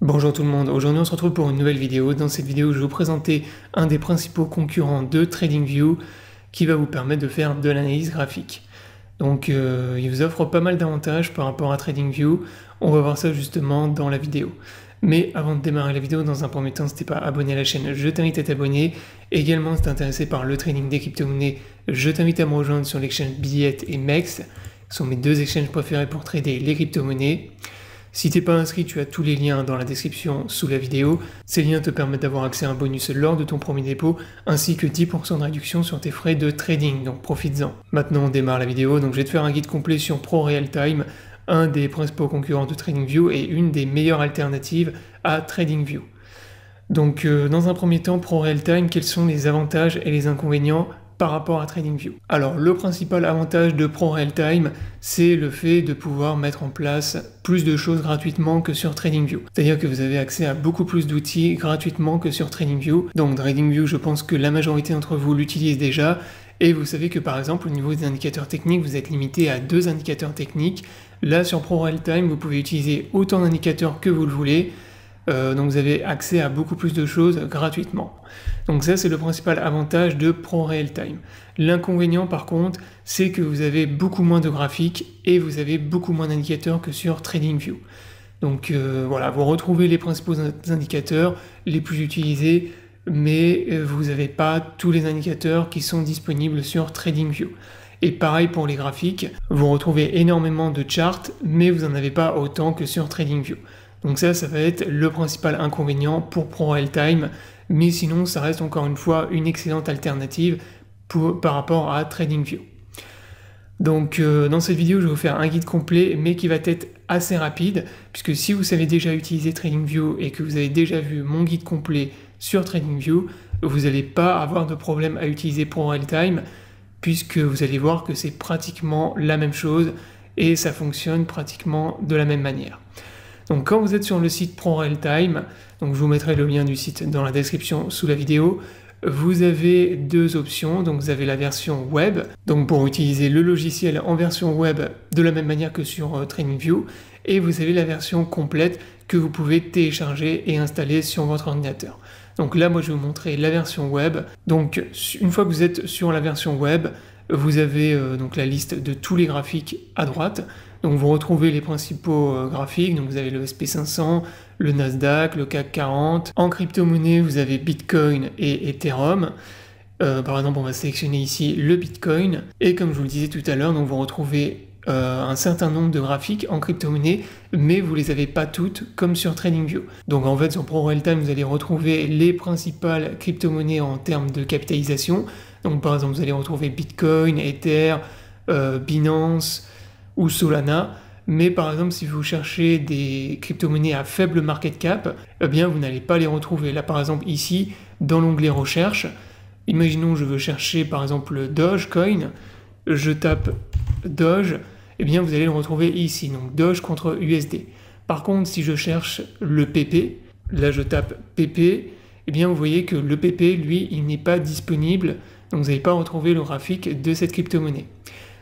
Bonjour tout le monde, aujourd'hui on se retrouve pour une nouvelle vidéo. Dans cette vidéo je vais vous présenter un des principaux concurrents de TradingView qui va vous permettre de faire de l'analyse graphique. Donc il vous offre pas mal d'avantages par rapport à TradingView, on va voir ça justement dans la vidéo. Mais avant de démarrer la vidéo, dans un premier temps, si t'es pas abonné à la chaîne, je t'invite à t'abonner. Également, si t'es intéressé par le trading des crypto-monnaies, je t'invite à me rejoindre sur l'exchange Billet et MEX, qui sont mes deux exchanges préférés pour trader les crypto-monnaies. Si t'es pas inscrit, tu as tous les liens dans la description sous la vidéo. Ces liens te permettent d'avoir accès à un bonus lors de ton premier dépôt, ainsi que 10% de réduction sur tes frais de trading, donc profites-en. Maintenant on démarre la vidéo, donc je vais te faire un guide complet sur ProRealTime, un des principaux concurrents de TradingView et une des meilleures alternatives à TradingView. Donc dans un premier temps, ProRealTime, quels sont les avantages et les inconvénients par rapport à TradingView? Alors le principal avantage de ProRealTime, c'est le fait de pouvoir mettre en place plus de choses gratuitement que sur TradingView. C'est-à-dire que vous avez accès à beaucoup plus d'outils gratuitement que sur TradingView. Donc TradingView, je pense que la majorité d'entre vous l'utilisent déjà. Et vous savez que par exemple au niveau des indicateurs techniques, vous êtes limité à 2 indicateurs techniques. Là sur ProRealTime, vous pouvez utiliser autant d'indicateurs que vous le voulez. Donc vous avez accès à beaucoup plus de choses gratuitement. Donc ça c'est le principal avantage de ProRealTime. L'inconvénient par contre, c'est que vous avez beaucoup moins de graphiques et vous avez beaucoup moins d'indicateurs que sur TradingView. Donc voilà, vous retrouvez les principaux indicateurs les plus utilisés, mais vous n'avez pas tous les indicateurs qui sont disponibles sur TradingView. Et pareil pour les graphiques, vous retrouvez énormément de charts, mais vous n'en avez pas autant que sur TradingView. Donc ça va être le principal inconvénient pour ProRealTime, mais sinon ça reste encore une fois une excellente alternative par rapport à TradingView. Donc dans cette vidéo je vais vous faire un guide complet, mais qui va être assez rapide, puisque si vous savez déjà utiliser TradingView et que vous avez déjà vu mon guide complet sur TradingView, vous n'allez pas avoir de problème à utiliser ProRealTime, puisque vous allez voir que c'est pratiquement la même chose et ça fonctionne pratiquement de la même manière. Donc quand vous êtes sur le site ProRealTime, donc je vous mettrai le lien du site dans la description sous la vidéo, vous avez deux options. Donc vous avez la version web, donc pour utiliser le logiciel en version web de la même manière que sur TradingView, et vous avez la version complète que vous pouvez télécharger et installer sur votre ordinateur. Donc là moi je vais vous montrer la version web. Donc une fois que vous êtes sur la version web, vous avez donc la liste de tous les graphiques à droite. Donc vous retrouvez les principaux graphiques, donc vous avez le SP500, le Nasdaq, le CAC 40. En crypto-monnaie, vous avez Bitcoin et Ethereum. Par exemple, on va sélectionner ici le Bitcoin. Et comme je vous le disais tout à l'heure, donc vous retrouvez un certain nombre de graphiques en crypto-monnaie, mais vous les avez pas toutes comme sur TradingView. Donc en fait, sur ProRealTime, vous allez retrouver les principales crypto-monnaies en termes de capitalisation. Donc par exemple, vous allez retrouver Bitcoin, Ether, Binance ou Solana, mais par exemple si vous cherchez des crypto-monnaies à faible market cap, eh bien vous n'allez pas les retrouver. Là par exemple ici, dans l'onglet recherche, imaginons je veux chercher par exemple Dogecoin, je tape Doge, eh bien vous allez le retrouver ici, donc Doge contre USD. Par contre si je cherche le PP, là je tape PP, eh bien vous voyez que le PP lui il n'est pas disponible, donc vous n'allez pas retrouver le graphique de cette crypto-monnaie.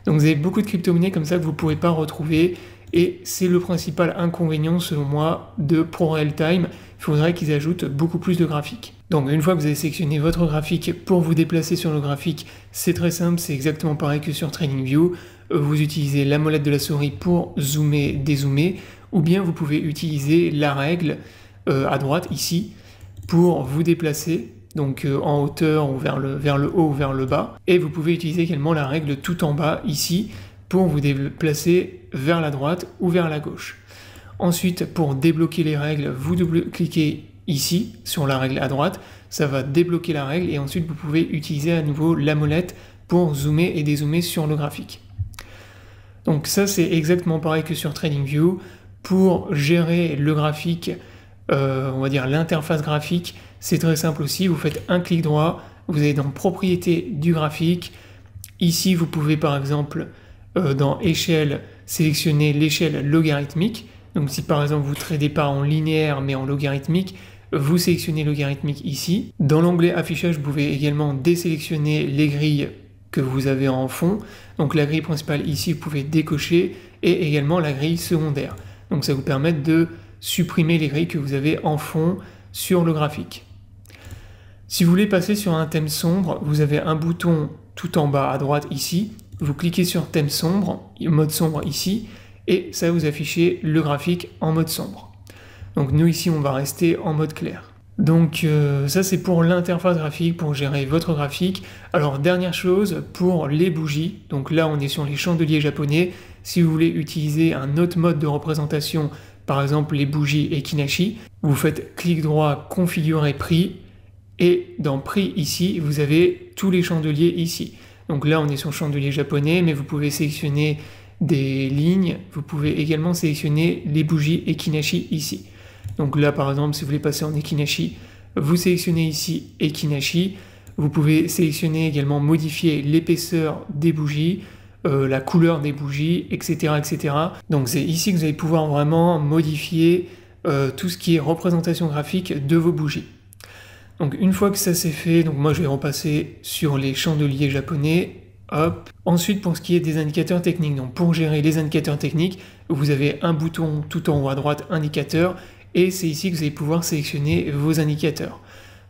Donc vous avez beaucoup de crypto-monnaies comme ça que vous ne pourrez pas retrouver, et c'est le principal inconvénient selon moi de ProRealTime. Il faudrait qu'ils ajoutent beaucoup plus de graphiques. Donc une fois que vous avez sélectionné votre graphique, pour vous déplacer sur le graphique, c'est très simple, c'est exactement pareil que sur TradingView. Vous utilisez la molette de la souris pour zoomer, dézoomer, ou bien vous pouvez utiliser la règle à droite ici pour vous déplacer, donc en hauteur ou vers le haut ou vers le bas, et vous pouvez utiliser également la règle tout en bas ici pour vous déplacer vers la droite ou vers la gauche. Ensuite, pour débloquer les règles, vous double-cliquez ici sur la règle à droite, ça va débloquer la règle, et ensuite vous pouvez utiliser à nouveau la molette pour zoomer et dézoomer sur le graphique. Donc ça c'est exactement pareil que sur TradingView. Pour gérer le graphique, on va dire l'interface graphique, c'est très simple aussi, vous faites un clic droit, vous allez dans propriétés du graphique, ici vous pouvez par exemple dans échelle sélectionner l'échelle logarithmique, donc si par exemple vous ne tradez pas en linéaire mais en logarithmique, vous sélectionnez logarithmique ici. Dans l'onglet affichage, vous pouvez également désélectionner les grilles que vous avez en fond, donc la grille principale ici vous pouvez décocher, et également la grille secondaire, donc ça vous permet de supprimer les grilles que vous avez en fond sur le graphique. Si vous voulez passer sur un thème sombre, vous avez un bouton tout en bas à droite ici, vous cliquez sur thème sombre, mode sombre ici, et ça va vous afficher le graphique en mode sombre. Donc nous ici on va rester en mode clair. Donc ça c'est pour l'interface graphique, pour gérer votre graphique. Alors dernière chose, pour les bougies, donc là on est sur les chandeliers japonais. Si vous voulez utiliser un autre mode de représentation, par exemple les bougies Ekinashi, vous faites clic droit, configurer prix, et dans prix ici, vous avez tous les chandeliers ici. Donc là on est sur le chandelier japonais, mais vous pouvez sélectionner des lignes, vous pouvez également sélectionner les bougies Ekinashi ici. Donc là par exemple si vous voulez passer en Ekinashi, vous sélectionnez ici Ekinashi, vous pouvez sélectionner également modifier l'épaisseur des bougies, la couleur des bougies, etc. etc. Donc c'est ici que vous allez pouvoir vraiment modifier tout ce qui est représentation graphique de vos bougies. Donc une fois que ça c'est fait, donc moi je vais repasser sur les chandeliers japonais. Hop. Ensuite, pour ce qui est des indicateurs techniques, donc pour gérer les indicateurs techniques, vous avez un bouton tout en haut à droite, indicateur, et c'est ici que vous allez pouvoir sélectionner vos indicateurs.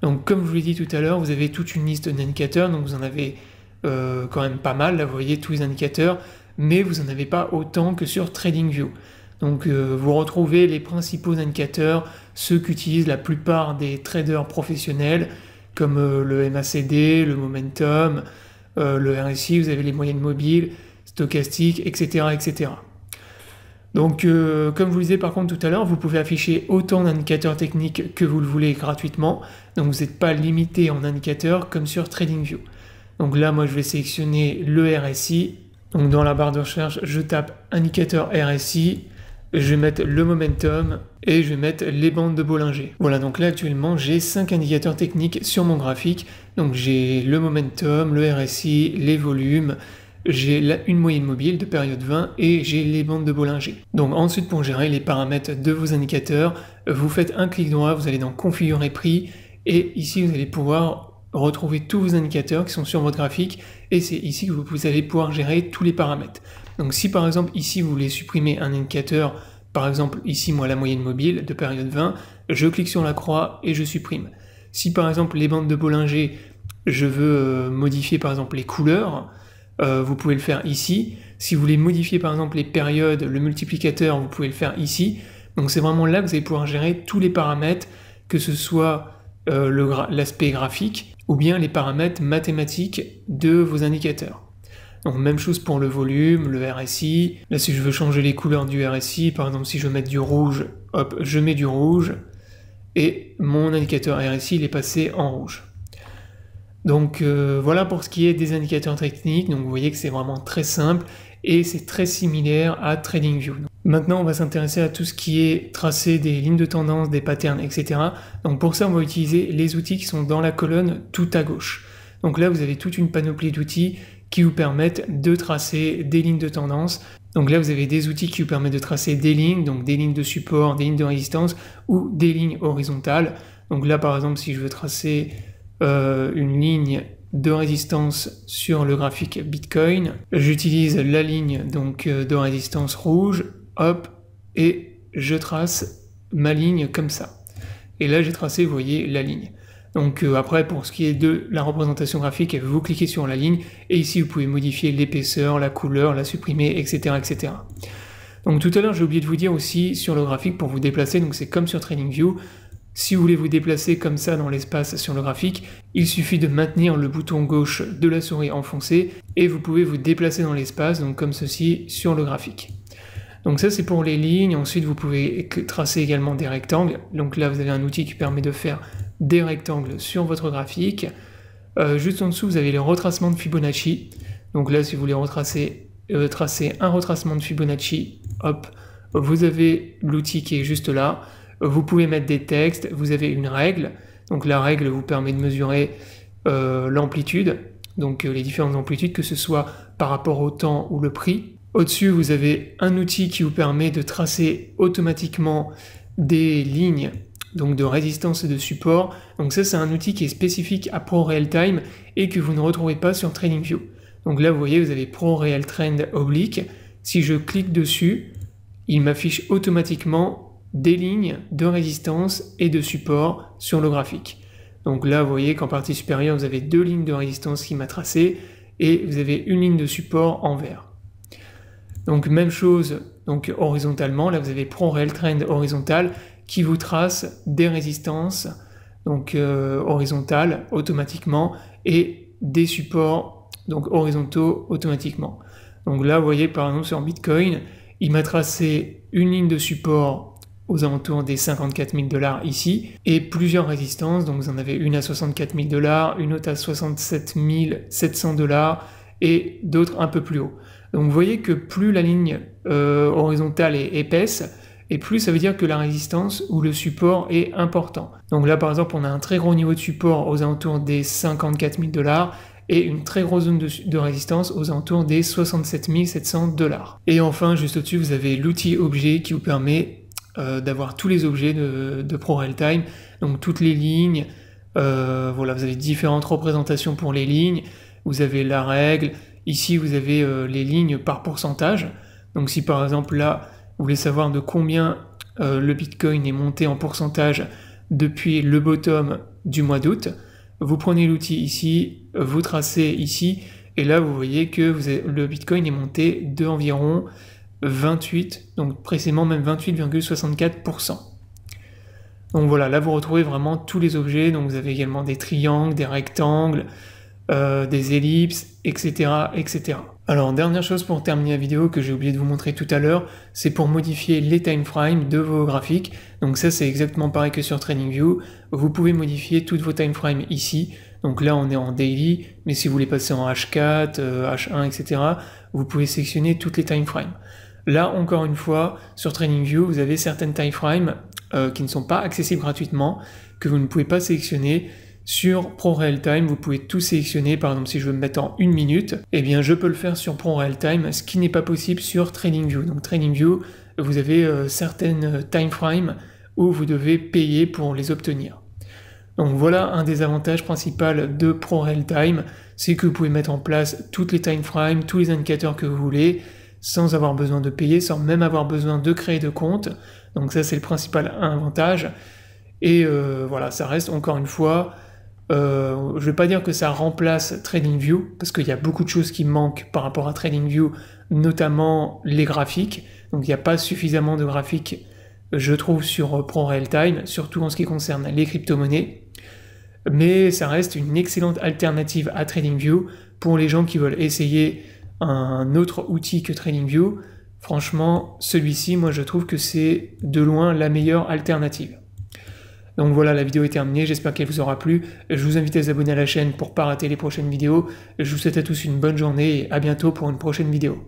Donc comme je vous l'ai dit tout à l'heure, vous avez toute une liste d'indicateurs, donc vous en avez quand même pas mal, là vous voyez tous les indicateurs, mais vous n'en avez pas autant que sur TradingView. Donc vous retrouvez les principaux indicateurs, ceux qu'utilisent la plupart des traders professionnels, comme le MACD, le Momentum, le RSI, vous avez les moyennes mobiles, stochastiques, etc. etc. Donc comme je vous le disais par contre tout à l'heure, vous pouvez afficher autant d'indicateurs techniques que vous le voulez gratuitement, donc vous n'êtes pas limité en indicateurs comme sur TradingView. Donc là moi je vais sélectionner le RSI, donc dans la barre de recherche je tape indicateur RSI, je vais mettre le momentum et je vais mettre les bandes de Bollinger. Voilà, donc là actuellement j'ai 5 indicateurs techniques sur mon graphique. Donc j'ai le momentum, le RSI, les volumes, j'ai une moyenne mobile de période 20 et j'ai les bandes de Bollinger. Donc ensuite pour gérer les paramètres de vos indicateurs, vous faites un clic droit, vous allez dans configurer prix et ici vous allez pouvoir retrouver tous vos indicateurs qui sont sur votre graphique et c'est ici que vous allez pouvoir gérer tous les paramètres. Donc si par exemple ici vous voulez supprimer un indicateur, par exemple ici moi la moyenne mobile de période 20, je clique sur la croix et je supprime. Si par exemple les bandes de Bollinger, je veux modifier par exemple les couleurs, vous pouvez le faire ici. Si vous voulez modifier par exemple les périodes, le multiplicateur, vous pouvez le faire ici. Donc c'est vraiment là que vous allez pouvoir gérer tous les paramètres, que ce soit l'aspect graphique ou bien les paramètres mathématiques de vos indicateurs. Donc même chose pour le volume, le RSI. Là si je veux changer les couleurs du RSI, par exemple si je veux mettre du rouge, hop, je mets du rouge. Et mon indicateur RSI il est passé en rouge. Donc voilà pour ce qui est des indicateurs techniques. Donc vous voyez que c'est vraiment très simple et c'est très similaire à TradingView. Maintenant on va s'intéresser à tout ce qui est tracer des lignes de tendance, des patterns, etc. Donc pour ça on va utiliser les outils qui sont dans la colonne tout à gauche. Donc là vous avez toute une panoplie d'outils qui vous permettent de tracer des lignes de tendance. Donc là vous avez des outils qui vous permettent de tracer des lignes, donc des lignes de support, des lignes de résistance ou des lignes horizontales. Donc là par exemple si je veux tracer une ligne de résistance sur le graphique Bitcoin, j'utilise la ligne donc de résistance rouge, hop, et je trace ma ligne comme ça. Et là j'ai tracé, vous voyez, la ligne. Donc après pour ce qui est de la représentation graphique, vous cliquez sur la ligne et ici vous pouvez modifier l'épaisseur, la couleur, la supprimer, etc. etc. Donc tout à l'heure j'ai oublié de vous dire aussi sur le graphique pour vous déplacer, donc c'est comme sur TradingView. Si vous voulez vous déplacer comme ça dans l'espace sur le graphique, il suffit de maintenir le bouton gauche de la souris enfoncé et vous pouvez vous déplacer dans l'espace, donc comme ceci sur le graphique. Donc ça c'est pour les lignes, ensuite vous pouvez tracer également des rectangles, donc là vous avez un outil qui permet de faire des rectangles sur votre graphique. Juste en dessous vous avez le retracement de Fibonacci, donc là si vous voulez tracer un retracement de Fibonacci, hop, vous avez l'outil qui est juste là. Vous pouvez mettre des textes, vous avez une règle, donc la règle vous permet de mesurer l'amplitude, donc les différentes amplitudes, que ce soit par rapport au temps ou le prix. Au-dessus, vous avez un outil qui vous permet de tracer automatiquement des lignes donc de résistance et de support. Donc ça, c'est un outil qui est spécifique à ProRealTime et que vous ne retrouvez pas sur TradingView. Donc là, vous voyez, vous avez ProRealTrend oblique. Si je clique dessus, il m'affiche automatiquement des lignes de résistance et de support sur le graphique. Donc là, vous voyez qu'en partie supérieure, vous avez 2 lignes de résistance qui m'a tracé et vous avez une ligne de support en vert. Donc même chose donc horizontalement, là vous avez ProRail Trend horizontal qui vous trace des résistances donc horizontales automatiquement et des supports donc horizontaux automatiquement. Donc là vous voyez par exemple sur Bitcoin, il m'a tracé une ligne de support aux alentours des 54 000 $ ici, et plusieurs résistances, donc vous en avez une à 64 000 $, une autre à 67 700 $, et d'autres un peu plus haut. Donc vous voyez que plus la ligne horizontale est épaisse, et plus ça veut dire que la résistance ou le support est important. Donc là par exemple on a un très gros niveau de support aux alentours des 54 000 $, et une très grosse zone de résistance aux alentours des 67 700 $. Et enfin, juste au-dessus, vous avez l'outil objet qui vous permet d'avoir tous les objets de ProRailTime, donc toutes les lignes, voilà, vous avez différentes représentations pour les lignes, vous avez la règle, ici vous avez les lignes par pourcentage, donc si par exemple là, vous voulez savoir de combien le Bitcoin est monté en pourcentage depuis le bottom du mois d'août, vous prenez l'outil ici, vous tracez ici, et là vous voyez que le Bitcoin est monté de environ 28, donc précisément même 28,64%. Donc voilà, là vous retrouvez vraiment tous les objets, donc vous avez également des triangles, des rectangles, des ellipses, etc., etc. Alors dernière chose pour terminer la vidéo que j'ai oublié de vous montrer tout à l'heure, c'est pour modifier les timeframes de vos graphiques. Donc ça c'est exactement pareil que sur TradingView, vous pouvez modifier toutes vos timeframes ici. Donc là on est en daily, mais si vous voulez passer en H4, H1, etc., vous pouvez sélectionner toutes les timeframes. Là, encore une fois, sur TradingView, vous avez certaines timeframes qui ne sont pas accessibles gratuitement, que vous ne pouvez pas sélectionner. Sur ProRailTime, vous pouvez tout sélectionner. Par exemple, si je veux me mettre en 1 minute, eh bien, je peux le faire sur ProRailTime, ce qui n'est pas possible sur TradingView. Donc, TradingView, vous avez certaines timeframes où vous devez payer pour les obtenir. Donc, voilà un des avantages principaux de ProRailTime, c'est que vous pouvez mettre en place toutes les timeframes, tous les indicateurs que vous voulez, sans avoir besoin de payer, sans même avoir besoin de créer de compte. Donc ça c'est le principal avantage. Et voilà, ça reste encore une fois, je ne vais pas dire que ça remplace TradingView, parce qu'il y a beaucoup de choses qui manquent par rapport à TradingView, notamment les graphiques. Donc il n'y a pas suffisamment de graphiques, je trouve, sur ProRailTime, surtout en ce qui concerne les crypto-monnaies. Mais ça reste une excellente alternative à TradingView pour les gens qui veulent essayer un autre outil que TradingView. Franchement, celui-ci, moi je trouve que c'est de loin la meilleure alternative. Donc voilà, la vidéo est terminée, j'espère qu'elle vous aura plu. Je vous invite à vous abonner à la chaîne pour ne pas rater les prochaines vidéos. Je vous souhaite à tous une bonne journée et à bientôt pour une prochaine vidéo.